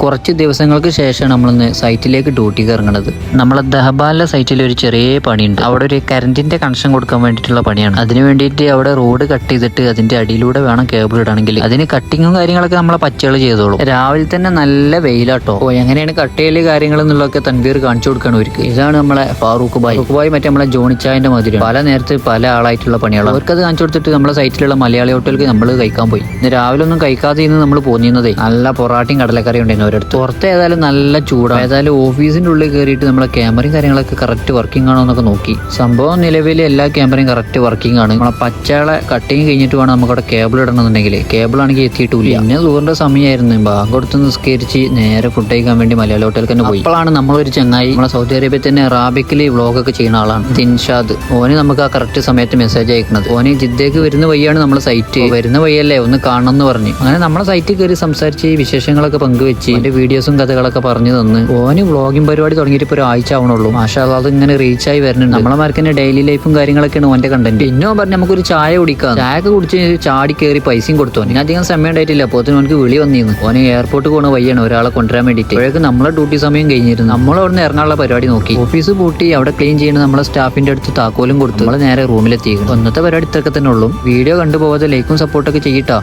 കുറച്ച് ദിവസങ്ങൾക്ക് ശേഷമാണ് നമ്മളിന്ന് സൈറ്റിലേക്ക് ഡ്യൂട്ടിക്ക് ഇറങ്ങുന്നത്. നമ്മളെ ദഹബാലിലെ സൈറ്റിൽ ഒരു ചെറിയ പണിയുണ്ട്. അവിടെ ഒരു കറണ്ടിന്റെ കണക്ഷൻ കൊടുക്കാൻ വേണ്ടിയിട്ടുള്ള പണിയാണ്. അതിന് വേണ്ടിയിട്ട് അവിടെ റോഡ് കട്ട് ചെയ്തിട്ട് അതിന്റെ അടിയിലൂടെ വേണം കേബിൾ ഇടണമെങ്കിൽ. അതിന് കട്ടിങ്ങും കാര്യങ്ങളൊക്കെ നമ്മളെ പച്ചകൾ ചെയ്തോളും. രാവിലെ തന്നെ നല്ല വെയിലാട്ടോ. എങ്ങനെയാണ് കട്ട് ചെയ്യല് കാര്യങ്ങൾ എന്നുള്ളതൊക്കെ തൻവീർ കാണിച്ചു കൊടുക്കണം അവർക്ക്. ഇതാണ് നമ്മളെ ഫാറൂഖ് ഭായ് മറ്റേ നമ്മളെ ജോണിച്ചായന്റെ മധുരം. പല നേരത്ത് പല ആളായിട്ടുള്ള പണികളാണ്. അവർക്കത് കാണിച്ചു കൊടുത്തിട്ട് നമ്മളെ സൈറ്റിലുള്ള മലയാളി ഹോട്ടലിലേക്ക് നമ്മൾ കഴിക്കാൻ പോയി. ഇന്ന് രാവിലെ ഒന്നും കഴിക്കാതെ ഇന്ന് നമ്മൾ പോന്നിരുന്നതേ. നല്ല പൊറാട്ടയും കടലക്കറിയും ഉണ്ടായിരുന്നു അവരടുത്ത്. പുറത്ത് ഏതായാലും നല്ല ചൂടാണ്. ഏതായാലും ഓഫീസിന്റെ ഉള്ളിൽ കയറിയിട്ട് നമ്മളെ ക്യാമറയും കാര്യങ്ങളൊക്കെ കറക്റ്റ് വർക്കിംഗ് ആണോ എന്നൊക്കെ നോക്കി. സംഭവം നിലവിൽ എല്ലാ ക്യാമറയും കറക്റ്റ് വർക്കിംഗ് ആണ്. നമ്മളെ പച്ചകളെ കട്ടിങ് കഴിഞ്ഞിട്ട് വേണം നമുക്ക് അവിടെ കേബിൾ ഇടണമെന്നുണ്ടെങ്കിൽ. കേബിൾ ആണെങ്കിൽ എത്തിയിട്ടില്ല. പിന്നെ ദൂറിന്റെ സമയമായിരുന്നു. ബാങ്ക് കൊടുത്ത് നിസ്കരിച്ച് നേരെ ഫുഡ് കഴിക്കാൻ വേണ്ടി മലയാളി ഹോട്ടലിൽ തന്നെ പോയി. അപ്പോഴാണ് നമ്മളൊരു ചങ്ങായി നമ്മളെ സൗദി അറേബ്യയിൽ തന്നെ റാബിക്കിൽ വ്ളോഗൊക്കെ ചെയ്യുന്ന ആളാണ് തിൻഷാദ്. ഓന് നമുക്ക് ആ കറക്റ്റ് സമയത്ത് മെസ്സേജ് അയക്കുന്നത്. ഓന് ജിദ്ദക്ക് വരുന്ന വഴിയാണ് നമ്മളെ സൈറ്റ്. വരുന്ന വഴിയല്ലേ ഒന്ന് കാണണം എന്ന് പറഞ്ഞു. അങ്ങനെ നമ്മളെ സൈറ്റിൽ കയറി സംസാരിച്ച് വിശേഷങ്ങളൊക്കെ പങ്കുവെച്ച് എന്റെ വീഡിയോസും കഥകളൊക്കെ പറഞ്ഞു തന്ന് ഓന് വ്ളോഗിംഗ് പരിപാടി തുടങ്ങിയിട്ട് ഇപ്പോൾ ഒരു ആഴ്ച ആവണുള്ളൂ. മാഷാ അല്ലാഹ് അത് ഇങ്ങനെ റീച്ചായി വരുന്നുണ്ട്. നമ്മളെ മാർക്കിന്റെ ഡെയിലി ലൈഫും കാര്യങ്ങളൊക്കെയാണ് ഓന്റെ കണ്ടന്റ്. പിന്നെ പറഞ്ഞു നമുക്കൊരു ചായ കുടിക്കാം. ചായക്ക് കുടിച്ച് ചാടി കയറി പൈസയും കൊടുത്തു. പിന്നെ അധികം സമയം ഉണ്ടായിട്ടില്ല. അപ്പോൾ ഓനക്ക് വിളി വന്നിരുന്നു. ഓന് എയർപോർട്ട് പോകുന്ന വഴിയാണ് ഒരാളെ കൊണ്ടുവരാൻ വേണ്ടിയിട്ട്. അപ്പോഴേക്ക് നമ്മളെ ഡ്യൂട്ടി സമയം കഴിഞ്ഞിരുന്നു. നമ്മൾ അവിടെ നിന്ന് ഇറങ്ങാനുള്ള പരിപാടി നോക്കി. ഓഫീസ് പൂട്ടി അവിടെ ക്ലീൻ ചെയ്യുന്ന നമ്മളെ സ്റ്റാഫിന്റെ അടുത്ത് താക്കോലും കൊടുത്തു നമ്മൾ നേരെ റൂമിലെത്തി. ഒന്നത്തെ പരിപാടി ഇത്രയൊക്കെ തന്നെ ഉള്ളൂ. വീഡിയോ കണ്ടുപോകാതെ ലൈക്കും സപ്പോർട്ടൊക്കെ ചെയ്യട്ടാ.